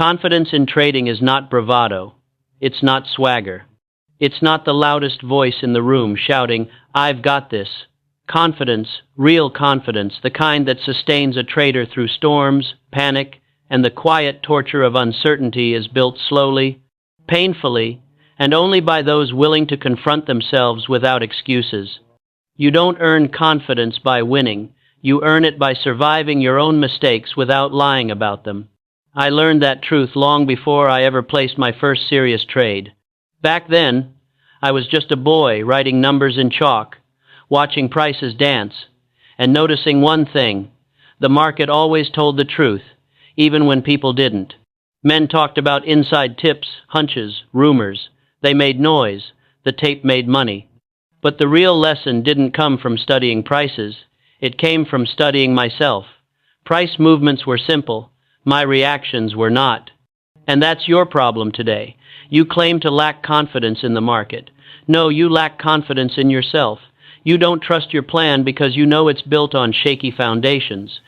Confidence in trading is not bravado. It's not swagger. It's not the loudest voice in the room shouting, "I've got this." Confidence, real confidence, the kind that sustains a trader through storms, panic, and the quiet torture of uncertainty, is built slowly, painfully, and only by those willing to confront themselves without excuses. You don't earn confidence by winning. You earn it by surviving your own mistakes without lying about them. I learned that truth long before I ever placed my first serious trade. Back then, I was just a boy writing numbers in chalk, watching prices dance, and noticing one thing: the market always told the truth, even when people didn't. Men talked about inside tips, hunches, rumors. They made noise. The tape made money. But the real lesson didn't come from studying prices. It came from studying myself. Price movements were simple. My reactions were not. And that's your problem today. You claim to lack confidence in the market. No, you lack confidence in yourself. You don't trust your plan because you know it's built on shaky foundations.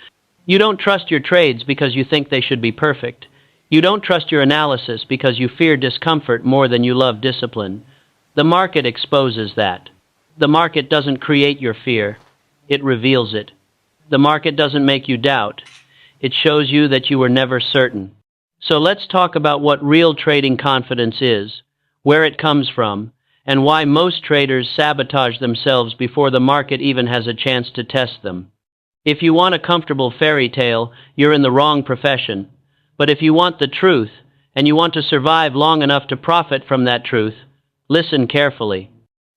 You don't trust your trades because you think they should be perfect. You don't trust your analysis because you fear discomfort more than you love discipline. The market exposes that. The market doesn't create your fear. It reveals it. The market doesn't make you doubt. It shows you that you were never certain. So let's talk about what real trading confidence is, where it comes from, and why most traders sabotage themselves before the market even has a chance to test them. If you want a comfortable fairy tale, you're in the wrong profession. But if you want the truth, and you want to survive long enough to profit from that truth, listen carefully.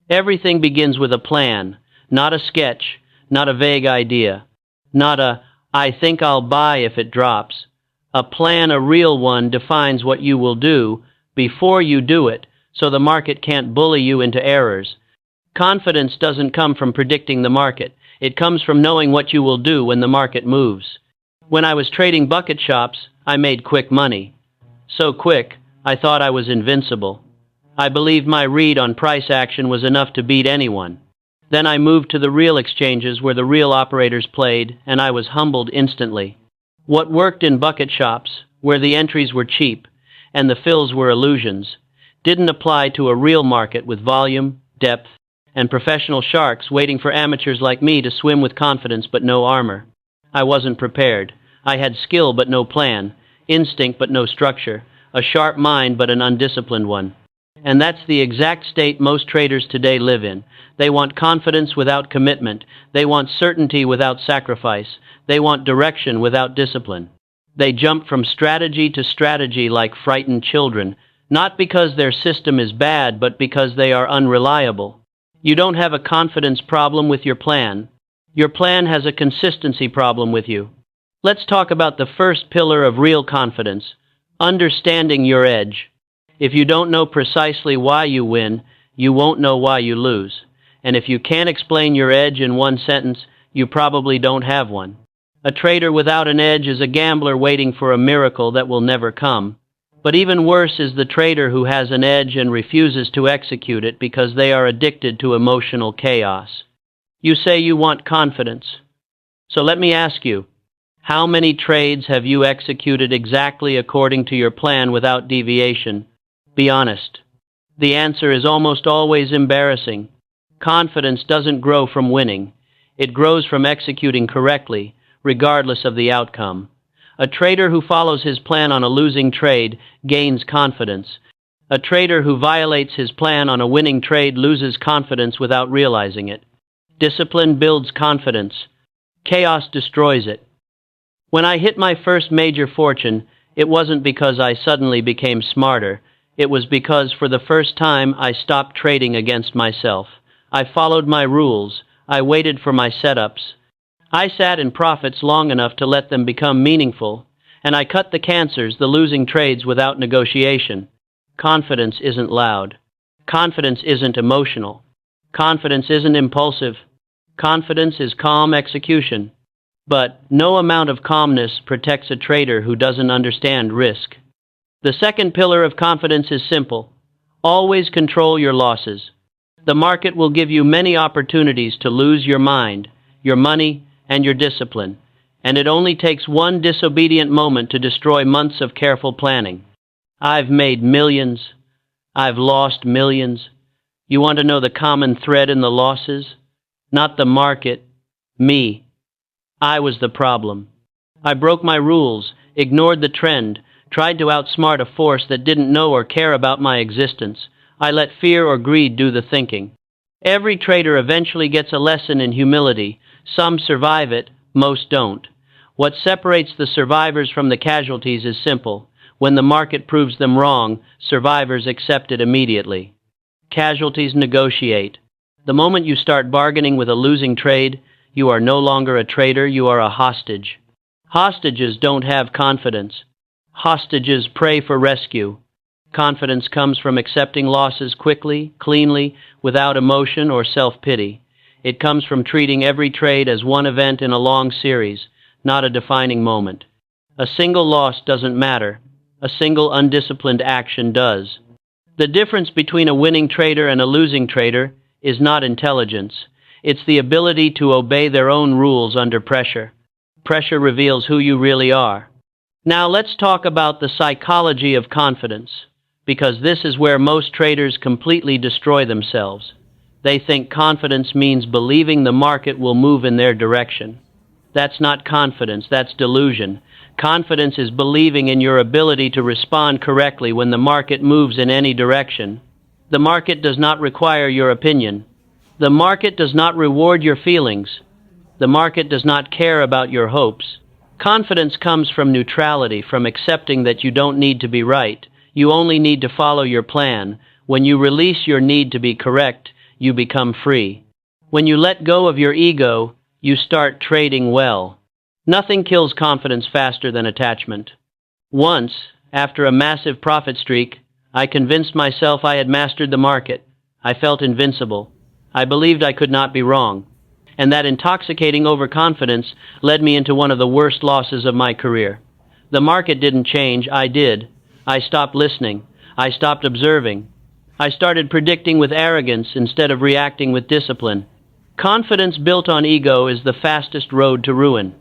Everything begins with a plan, not a sketch, not a vague idea, not a "I think I'll buy if it drops." A plan, a real one, defines what you will do before you do it, so the market can't bully you into errors. Confidence doesn't come from predicting the market. It comes from knowing what you will do when the market moves. When I was trading bucket shops, I made quick money. So quick, I thought I was invincible. I believed my read on price action was enough to beat anyone. Then I moved to the real exchanges where the real operators played, and I was humbled instantly. What worked in bucket shops, where the entries were cheap and the fills were illusions, didn't apply to a real market with volume, depth, and professional sharks waiting for amateurs like me to swim with confidence but no armor. I wasn't prepared. I had skill but no plan, instinct but no structure, a sharp mind but an undisciplined one. And that's the exact state most traders today live in. They want confidence without commitment. They want certainty without sacrifice. They want direction without discipline. They jump from strategy to strategy like frightened children, not because their system is bad, but because they are unreliable. You don't have a confidence problem with your plan. Your plan has a consistency problem with you. Let's talk about the first pillar of real confidence: understanding your edge. If you don't know precisely why you win, you won't know why you lose. And if you can't explain your edge in one sentence, you probably don't have one. A trader without an edge is a gambler waiting for a miracle that will never come. But even worse is the trader who has an edge and refuses to execute it because they are addicted to emotional chaos. You say you want confidence. So let me ask you, how many trades have you executed exactly according to your plan without deviation? Be honest. The answer is almost always embarrassing. Confidence doesn't grow from winning. It grows from executing correctly, regardless of the outcome. A trader who follows his plan on a losing trade gains confidence. A trader who violates his plan on a winning trade loses confidence without realizing it. Discipline builds confidence. Chaos destroys it. When I hit my first major fortune, it wasn't because I suddenly became smarter. It was because for the first time I stopped trading against myself. I followed my rules. I waited for my setups. I sat in profits long enough to let them become meaningful, and I cut the cancers, the losing trades, without negotiation. Confidence isn't loud. Confidence isn't emotional. Confidence isn't impulsive. Confidence is calm execution. But no amount of calmness protects a trader who doesn't understand risk. The second pillar of confidence is simple. Always control your losses. The market will give you many opportunities to lose your mind, your money, and your discipline. and it only takes one disobedient moment to destroy months of careful planning. I've made millions. I've lost millions. You want to know the common thread in the losses? Not the market, me. I was the problem. I broke my rules, ignored the trend, tried to outsmart a force that didn't know or care about my existence. I let fear or greed do the thinking. Every trader eventually gets a lesson in humility. Some survive it, most don't. What separates the survivors from the casualties is simple. When the market proves them wrong, survivors accept it immediately. Casualties negotiate. The moment you start bargaining with a losing trade, you are no longer a trader, you are a hostage. Hostages don't have confidence. Hostages pray for rescue. Confidence comes from accepting losses quickly, cleanly, without emotion or self-pity. It comes from treating every trade as one event in a long series, not a defining moment. A single loss doesn't matter. A single undisciplined action does. The difference between a winning trader and a losing trader is not intelligence. It's the ability to obey their own rules under pressure. Pressure reveals who you really are. Now let's talk about the psychology of confidence, because this is where most traders completely destroy themselves. They think confidence means believing the market will move in their direction. That's not confidence, that's delusion. Confidence is believing in your ability to respond correctly when the market moves in any direction. The market does not require your opinion. The market does not reward your feelings. The market does not care about your hopes. Confidence comes from neutrality, from accepting that you don't need to be right. You only need to follow your plan. When you release your need to be correct, you become free. When you let go of your ego, you start trading well. Nothing kills confidence faster than attachment. Once, after a massive profit streak, I convinced myself I had mastered the market. I felt invincible. I believed I could not be wrong. And that intoxicating overconfidence led me into one of the worst losses of my career. The market didn't change, I did. I stopped listening. I stopped observing. I started predicting with arrogance instead of reacting with discipline. Confidence built on ego is the fastest road to ruin.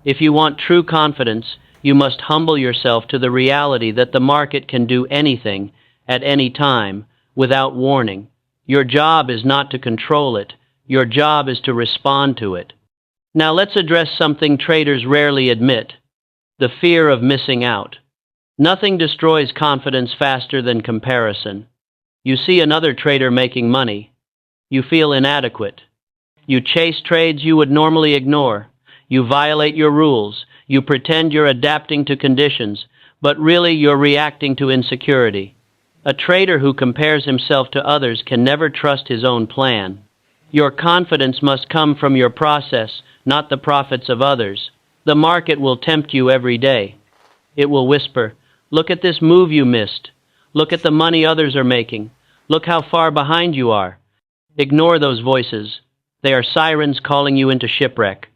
If you want true confidence, you must humble yourself to the reality that the market can do anything, at any time, without warning. Your job is not to control it. Your job is to respond to it. Now let's address something traders rarely admit: the fear of missing out. Nothing destroys confidence faster than comparison. You see another trader making money. You feel inadequate. You chase trades you would normally ignore. You violate your rules. You pretend you're adapting to conditions, but really you're reacting to insecurity. A trader who compares himself to others can never trust his own plan. Your confidence must come from your process, not the profits of others. The market will tempt you every day. It will whisper, "Look at this move you missed. Look at the money others are making. Look how far behind you are." Ignore those voices. They are sirens calling you into shipwreck.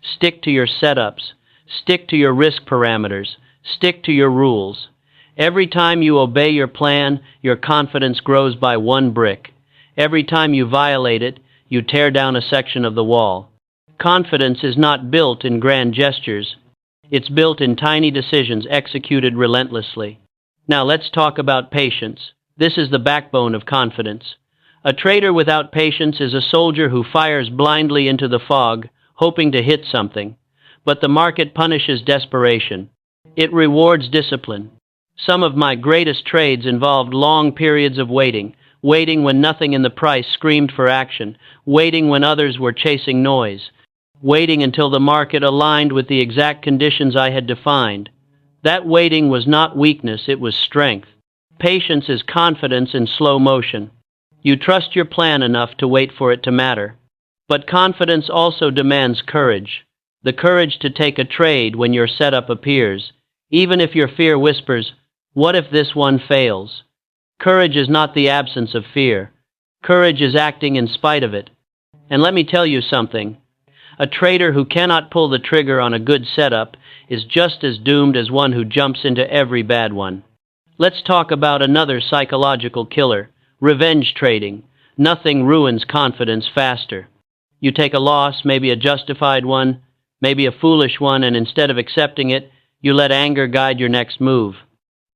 Stick to your setups. Stick to your risk parameters. Stick to your rules. Every time you obey your plan, your confidence grows by one brick. Every time you violate it, you tear down a section of the wall. Confidence is not built in grand gestures. It's built in tiny decisions executed relentlessly. Now let's talk about patience. This is the backbone of confidence. A trader without patience is a soldier who fires blindly into the fog, hoping to hit something. But the market punishes desperation. It rewards discipline. Some of my greatest trades involved long periods of waiting when nothing in the price screamed for action, waiting when others were chasing noise, waiting until the market aligned with the exact conditions I had defined. That waiting was not weakness, it was strength. Patience is confidence in slow motion. You trust your plan enough to wait for it to matter. But confidence also demands courage. The courage to take a trade when your setup appears, even if your fear whispers, "What if this one fails?" Courage is not the absence of fear. Courage is acting in spite of it. And let me tell you something. A trader who cannot pull the trigger on a good setup is just as doomed as one who jumps into every bad one. Let's talk about another psychological killer: revenge trading. Nothing ruins confidence faster. You take a loss, maybe a justified one. maybe a foolish one, and instead of accepting it, you let anger guide your next move.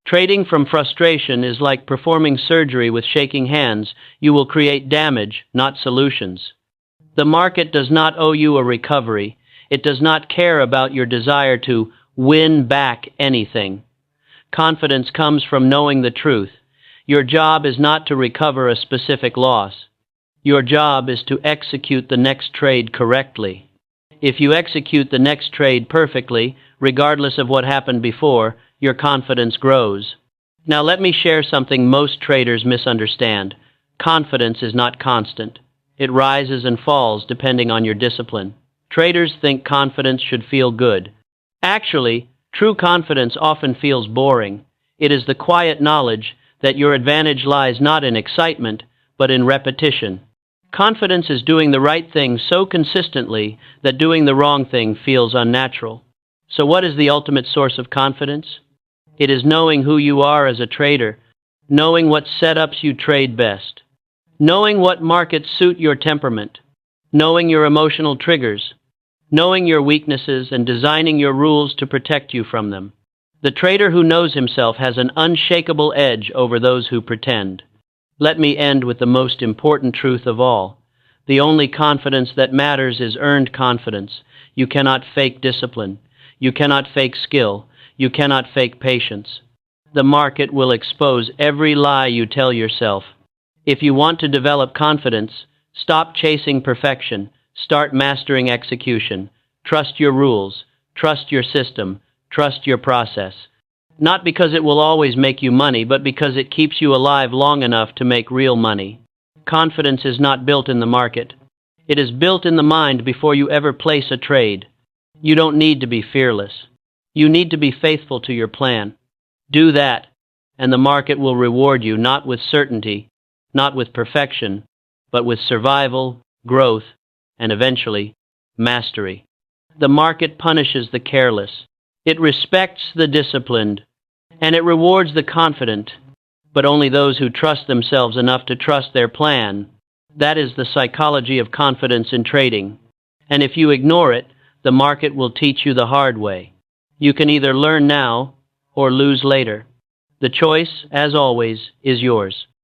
Trading from frustration is like performing surgery with shaking hands. You will create damage, not solutions. The market does not owe you a recovery. It does not care about your desire to win back anything. Confidence comes from knowing the truth. Your job is not to recover a specific loss. Your job is to execute the next trade correctly. If you execute the next trade perfectly, regardless of what happened before, your confidence grows. Now let me share something most traders misunderstand. Confidence is not constant. It rises and falls depending on your discipline. Traders think confidence should feel good. Actually, true confidence often feels boring. It is the quiet knowledge that your advantage lies not in excitement, but in repetition. Confidence is doing the right thing so consistently that doing the wrong thing feels unnatural. So what is the ultimate source of confidence? It is knowing who you are as a trader, knowing what setups you trade best, knowing what markets suit your temperament, knowing your emotional triggers, knowing your weaknesses and designing your rules to protect you from them. The trader who knows himself has an unshakable edge over those who pretend. Let me end with the most important truth of all. The only confidence that matters is earned confidence. You cannot fake discipline. You cannot fake skill. You cannot fake patience. The market will expose every lie you tell yourself. If you want to develop confidence, stop chasing perfection. Start mastering execution. Trust your rules. Trust your system. Trust your process. Not because it will always make you money, but because it keeps you alive long enough to make real money. Confidence is not built in the market. It is built in the mind before you ever place a trade. You don't need to be fearless. You need to be faithful to your plan. Do that, and the market will reward you not with certainty, not with perfection, but with survival, growth, and eventually, mastery. The market punishes the careless. It respects the disciplined, and it rewards the confident, but only those who trust themselves enough to trust their plan. That is the psychology of confidence in trading. And if you ignore it, the market will teach you the hard way. You can either learn now or lose later. The choice, as always, is yours.